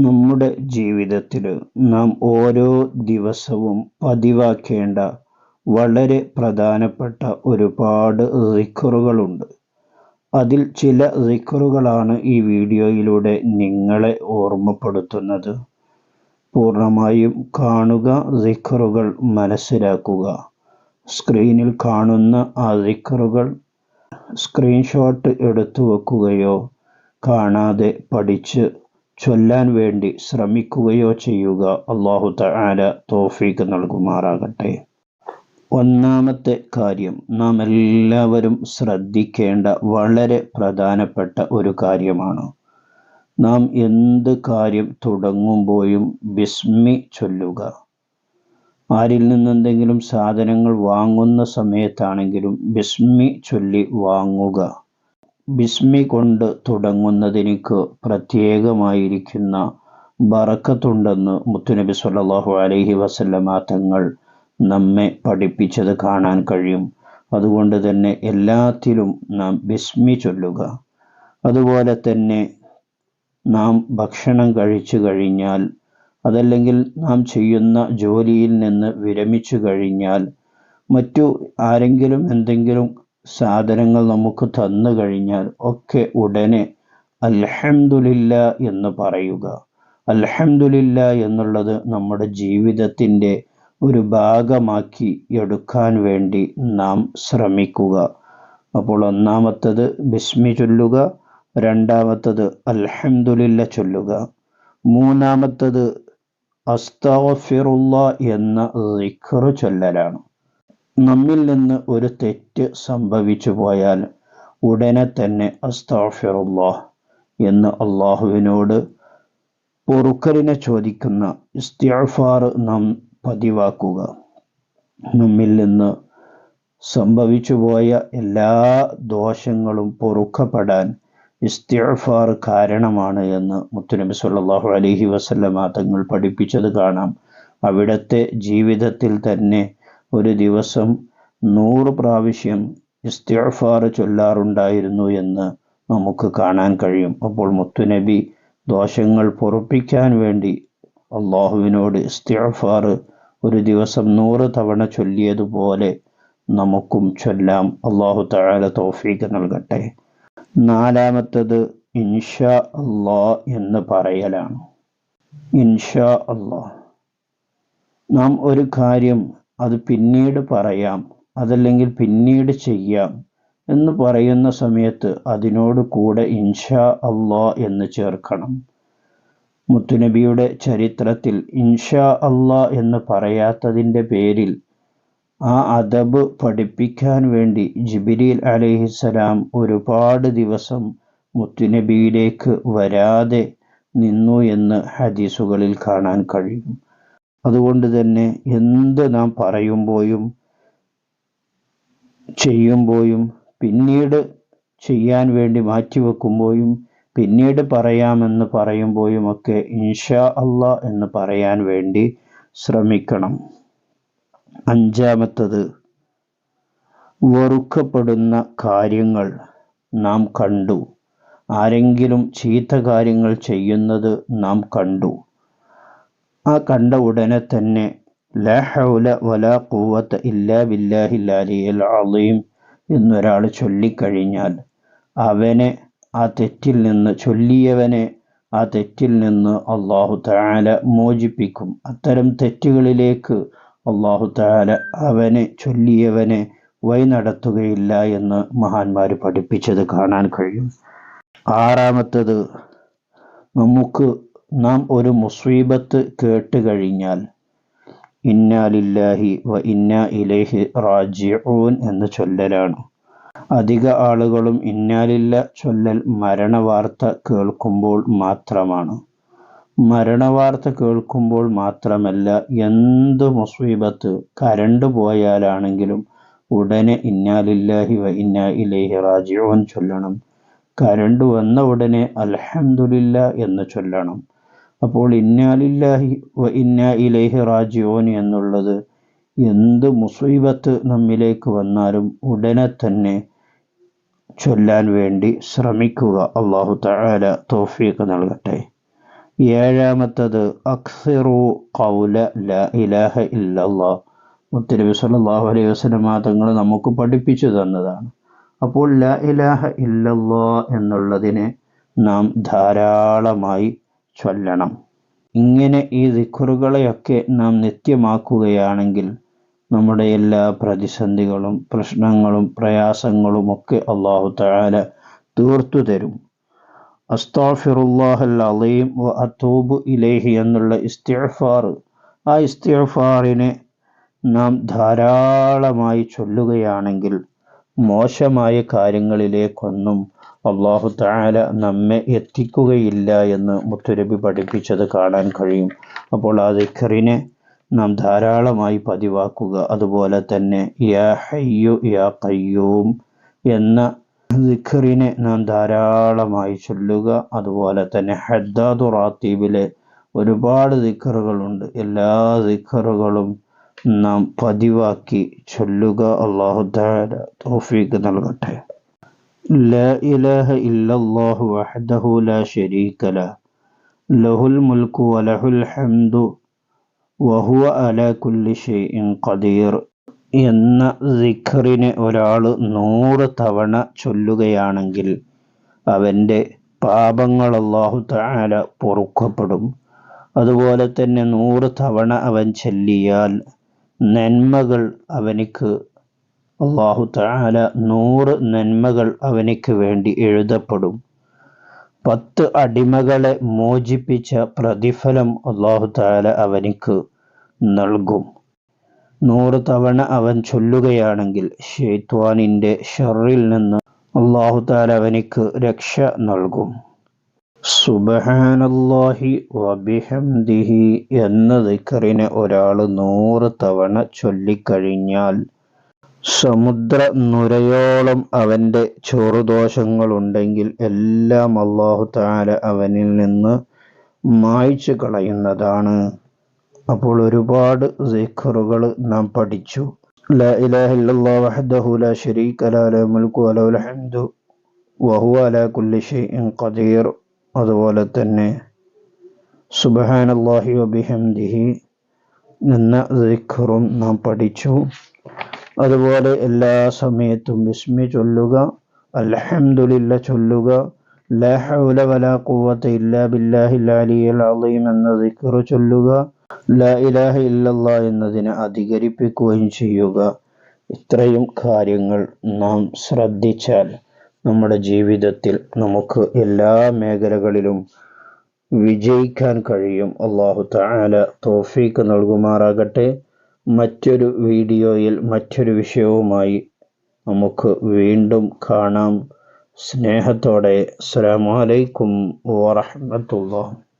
നമ്മുടെ ജീവിതത്തിൽ നാം ഓരോ ദിവസവും പതിവാക്കേണ്ട വളരെ പ്രധാനപ്പെട്ട ഒരുപാട് ദിക്റുകളുണ്ട്. അതിൽ ചില ദിക്റുകളാണ് ഈ വീഡിയോയിലൂടെ നിങ്ങളെ ഓർമ്മപ്പെടുത്തുന്നത്. പൂർണ്ണമായും കാണുക, ദിക്റുകൾ മനസ്സിലാക്കുക. സ്ക്രീനിൽ കാണുന്ന ആ ദിക്റുകൾ സ്ക്രീൻഷോട്ട് എടുത്തു വെക്കുകയോ കാണാതെ പഠിച്ച് ചൊല്ലാൻ വേണ്ടി ശ്രമിക്കുകയോ ചെയ്യുക. അല്ലാഹു തആല തൗഫീഖ് നൽകുമാറാകട്ടെ. ഒന്നാമത്തെ കാര്യം, നാം എല്ലാവരും ശ്രദ്ധിക്കേണ്ട വളരെ പ്രധാനപ്പെട്ട ഒരു കാര്യമാണ്. നാം എന്ത് കാര്യം തുടങ്ങുമ്പോഴും ബിസ്മി ചൊല്ലുക. ആരിൽ നിന്നെന്തെങ്കിലും സാധനങ്ങൾ വാങ്ങുന്ന സമയത്താണെങ്കിലും ബിസ്മി ചൊല്ലി വാങ്ങുക. ബിസ്മി കൊണ്ട് തുടങ്ങുന്നതിനിക്ക് പ്രത്യേകമായിരിക്കുന്ന ബറക്കത്തുണ്ടെന്ന് മുത്തുനബി സ്വല്ലല്ലാഹു അലൈഹി വസല്ലമ തങ്ങൾ നമ്മെ പഠിപ്പിച്ചത് കാണാൻ കഴിയും. അതുകൊണ്ട് തന്നെ എല്ലാത്തിലും നാം ബിസ്മി ചൊല്ലുക. അതുപോലെ തന്നെ നാം ഭക്ഷണം കഴിച്ചു കഴിഞ്ഞാൽ, അതല്ലെങ്കിൽ നാം ചെയ്യുന്ന ജോലിയിൽ നിന്ന് വിരമിച്ചു കഴിഞ്ഞാൽ, മറ്റു ആരെങ്കിലും എന്തെങ്കിലും സാധനങ്ങൾ നമുക്ക് തന്നു കഴിഞ്ഞാൽ ഒക്കെ ഉടനെ അൽഹംദുലില്ലാ എന്ന് പറയുക. അൽഹംദുലില്ലാ എന്നുള്ളത് നമ്മുടെ ജീവിതത്തിൻ്റെ ഒരു ഭാഗമാക്കി എടുക്കാൻ വേണ്ടി നാം ശ്രമിക്കുക. അപ്പോൾ ഒന്നാമത്തത് ബിസ്മി ചൊല്ലുക, രണ്ടാമത്തത് അൽഹംദുലില്ല ചൊല്ലുക, മൂന്നാമത്തത് അസ്തഗ്ഫിറുല്ലാഹ് എന്ന ദിക്റ് ചൊല്ലലാണ്. നമ്മിൽ നിന്ന് ഒരു തെറ്റ് സംഭവിച്ചു പോയാൽ ഉടനെ തന്നെ അസ്തഗ്ഫിറുല്ലാഹ് എന്ന് അള്ളാഹുവിനോട് പൊറുക്കലിനെ ചോദിക്കുന്ന ഇസ്തിഗ്ഫാർ നാം പതിവാക്കുക. നമ്മിൽ നിന്ന് സംഭവിച്ചു പോയ എല്ലാ ദോഷങ്ങളും പൊറുക്കപ്പെടാൻ ഇസ്തിഗ്ഫാർ കാരണമാണ് എന്ന് മുത്തുനബി സ്വല്ലല്ലാഹു അലൈഹി വസല്ലമ തങ്ങൾ പഠിപ്പിച്ചത് കാണാം. അവിടുത്തെ ജീവിതത്തിൽ തന്നെ ഒരു ദിവസം 100 പ്രാവശ്യം ഇസ്തിഗ്ഫാർ ചൊല്ലാറുണ്ടായിരുന്നു എന്ന് നമുക്ക് കാണാൻ കഴിയും. അപ്പോൾ മുത്തുനബി ദോഷങ്ങൾ പൊറുപ്പിക്കാൻ വേണ്ടി അള്ളാഹുവിനോട് ഇസ്തിഗ്ഫാർ ഒരു ദിവസം 100 തവണ ചൊല്ലിയതുപോലെ നമുക്കും ചൊല്ലാം. അല്ലാഹു തആല തൗഫീഖ് നൽകട്ടെ. നാലാമത്തത് ഇൻഷാ അല്ലാഹ് എന്ന് പറയലാണ്. ഇൻഷാ അല്ലാഹ്, നാം ഒരു കാര്യം അത് പിന്നീട് പറയാം, അതല്ലെങ്കിൽ പിന്നീട് ചെയ്യാം എന്ന് പറയുന്ന സമയത്ത് അതിനോട് കൂടെ ഇൻഷാ അല്ലാഹ് എന്ന് ചേർക്കണം. മുത്തുനബിയുടെ ചരിത്രത്തിൽ ഇൻഷാ അല്ലാഹ് എന്ന് പറയാത്തതിൻ്റെ പേരിൽ ആ അദബ് പഠിപ്പിക്കാൻ വേണ്ടി ജിബ്രീൽ അലൈഹിസ്സലാം ഒരുപാട് ദിവസം മുത്തുനബിയിലേക്ക് വരാതെ നിന്നു എന്ന് ഹദീസുകളിൽ കാണാൻ കഴിയും. അതുകൊണ്ട് തന്നെ എന്ത് നാം പറയുമ്പോഴും ചെയ്യുമ്പോഴും പിന്നീട് ചെയ്യാൻ വേണ്ടി മാറ്റിവെക്കുമ്പോഴും പിന്നീട് പറയാമെന്ന് പറയുമ്പോഴുമൊക്കെ ഇൻഷാ അല്ലാഹ് എന്ന് പറയാൻ വേണ്ടി ശ്രമിക്കണം. അഞ്ചാമത്തത്, വെറുക്കപ്പെടുന്ന കാര്യങ്ങൾ നാം കണ്ടു, ആരെങ്കിലും ചീത്ത കാര്യങ്ങൾ ചെയ്യുന്നത് നാം കണ്ടു, ആ കണ്ട ഉടനെ തന്നെ ലാ ഹൗല വലാ ഖുവത ഇല്ലാ ബില്ലാഹിൽ അലിയിൽ അളീം എന്നൊരാൾ ചൊല്ലിക്കഴിഞ്ഞാൽ അവനെ ആ തെറ്റിൽ നിന്ന്, ചൊല്ലിയവനെ ആ തെറ്റിൽ നിന്ന് അല്ലാഹു തആല മോചിപ്പിക്കും. അത്തരം തെറ്റുകളിലേക്ക് അല്ലാഹു തആല അവനെ, ചൊല്ലിയവനെ വഴി നടത്തുകയില്ല എന്ന് മഹാന്മാർ പഠിപ്പിച്ചത് കാണാൻ കഴിയും. ആറാമത്തത്, നാം ഒരു മുസീബത്ത് കേട്ട് കഴിഞ്ഞാൽ ഇന്നാ ലില്ലാഹി വ ഇന്നാ ഇലൈഹി റാജിഊൻ എന്ന് ചൊല്ലലാണ്. അധിക ആളുകളും ഇന്നാ ലില്ലാ ചൊല്ലൽ മരണവാർത്ത കേൾക്കുമ്പോൾ മാത്രമാണ്. മരണവാർത്ത കേൾക്കുമ്പോൾ മാത്രമല്ല, എന്ത് മുസീബത്ത്, കരണ്ട് പോയാലാണെങ്കിലും ഉടനെ ഇന്നാ ലില്ലാഹി വ ഇന്നാ ഇലൈഹി റാജിഊൻ ചൊല്ലണം. കരണ്ട് വന്ന ഉടനെ അൽഹംദുലില്ലാ എന്ന് ചൊല്ലണം. അപ്പോൾ ഇന്നാ ലില്ലാഹി വ ഇന്നാ ഇലൈഹി റാജിഊൻ എന്നുള്ളത് എന്ത് മുസീബത്ത് നമ്മിലേക്ക് വന്നാലും ഉടനെ തന്നെ ചൊല്ലാൻ വേണ്ടി ശ്രമിക്കുക. അല്ലാഹു തആല തൗഫീഖ് നൽകട്ടെ. ഏഴാമത്തത് അക്സിറു ഖൗല ലാ ഇലാഹ ഇല്ലല്ലാഹ്. മുത്തനബി സല്ലല്ലാഹു അലൈഹി വസല്ലം തങ്ങൾ നമുക്ക് പഠിപ്പിച്ചു തന്നതാണ്. അപ്പോൾ ലാ ഇലാഹ ഇല്ലല്ലാഹ് എന്നുള്ളതിനെ നാം ധാരാളമായി ചൊല്ലണം. ഇങ്ങനെ ഈ ദിക്റുകളെയൊക്കെ നാം നിത്യമാക്കുകയാണെങ്കിൽ നമ്മുടെ എല്ലാ പ്രതിസന്ധികളും പ്രശ്നങ്ങളും പ്രയാസങ്ങളും ഒക്കെ അല്ലാഹു തആല തീർത്തു തരും. അസ്തഗ്ഫിറുല്ലാഹൽ അളീം വ അതൂബു ഇലൈഹി എന്നുള്ള ഇസ്തിഗ്ഫാർ, ആ ഇസ്തിഗ്ഫാറിനെ നാം ധാരാളമായി ചൊല്ലുകയാണെങ്കിൽ മോശമായ കാര്യങ്ങളിലേക്കൊന്നും അല്ലാഹു തആല നമ്മെ എത്തിക്കുകയില്ല എന്ന് മുത്തുനബി പഠിപ്പിച്ചത് കാണാൻ കഴിയും. അപ്പോൾ ആ ദിക്റിനെ നാം ധാരാളമായി പതിവാക്കുക. അതുപോലെ തന്നെ യാ ഹയ്യു യാ ഖയ്യൂം എന്ന ദിക്റിനെ നാം ധാരാളമായി ചൊല്ലുക. അതുപോലെ തന്നെ ഹദ്ദാദു റാത്തീബിലെ ഒരുപാട് ദിക്റുകളുണ്ട്. എല്ലാ ദിക്റുകളും നാം പതിവാക്കി ചൊല്ലുക. അല്ലാഹു തആല തൗഫീഖ് നൽകട്ടെ. ലാ ഇലാഹ ഇല്ലല്ലാഹു വഹ്ദഹു ലാ ശരീക ലഹു ലഹുൽ മുൽക്കു വലഹുൽ ഹംദു വഹുവ അലാ കുല്ലി ഷൈഇൻ ഖദീർ എന്ന ദിക്റിനെ ഒരാൾ 100 തവണ ചൊല്ലുകയാണെങ്കിൽ അവൻ്റെ പാപങ്ങൾ അല്ലാഹു തആല പൊറുക്കപ്പെടും. അതുപോലെ തന്നെ 100 തവണ അവൻ ചൊല്ലിയാൽ നന്മകൾ അവനിക്ക് അല്ലാഹു തആല 100 നന്മകൾ അവനിക്ക് വേണ്ടി എഴുതപ്പെടും. 10 അടിമകളെ മോചിപ്പിച്ച പ്രതിഫലം അല്ലാഹു തആല അവനിക്ക് നൽകും. 100 തവണ അവൻ ചൊല്ലുകയാണെങ്കിൽ ശൈത്വാനിൻ്റെ ഷർറിൽ നിന്ന് അല്ലാഹു തആല അവനിക്ക് രക്ഷ നൽകും. സുബ്ഹാനല്ലാഹി വബിഹംദിഹി എന്ന ദിക്റിനെ ഒരാൾ 100 തവണ ചൊല്ലിക്കഴിഞ്ഞാൽ സമുദ്ര നുരയോളം അവൻ്റെ ചെറുദോഷങ്ങളുണ്ടെങ്കിൽ എല്ലാം അല്ലാഹു തആല അവനിൽ നിന്ന് മായ്ച്ചു കളയുന്നതാണ്. അപ്പോൾ ഒരുപാട് ദിക്റുകൾ നാം പഠിച്ചു. ലാ ഇലാഹ ഇല്ലല്ലാഹു വഹ്ദഹു ലാ ശരീക ലഹു ലഹുൽ മുൽക്കു വലഹുൽ ഹംദു വഹുവ അലാ കുല്ലി ഷൈഇൻ ഖദീർ. അതുപോലെ തന്നെ സുബ്ഹാനല്ലാഹി വബിഹംദിഹി എന്ന ദിക്റും നാം പഠിച്ചു. അതുപോലെ എല്ലാ സമയത്തും ബിസ്മി ചൊല്ലുക, അൽഹംദുലില്ലാഹ് ചൊല്ലുക, ലാ ഹൗല വലാ ഖുവത ഇല്ലാ ബില്ലാഹിൽ അലിയിൽ അളീം എന്ന ദിക്റ് ചൊല്ലുക, ലാ ഇലാഹ ഇല്ലല്ലാഹ് എന്നതിനെ അധികരിപ്പിക്കുകയും ചെയ്യുക. ഇത്രയും കാര്യങ്ങൾ നാം ശ്രദ്ധിച്ചാൽ നമ്മുടെ ജീവിതത്തിൽ നമുക്ക് എല്ലാ മേഖലകളിലും വിജയിക്കാൻ കഴിയും. അല്ലാഹു തആല തൗഫീഖ് നൽകുമാറാകട്ടെ. മറ്റൊരു വീഡിയോയിൽ മറ്റൊരു വിഷയവുമായി നമുക്ക് വീണ്ടും കാണാം. സ്നേഹത്തോടെ അസ്സലാമു അലൈക്കും വറഹ്മത്തുള്ളാഹി.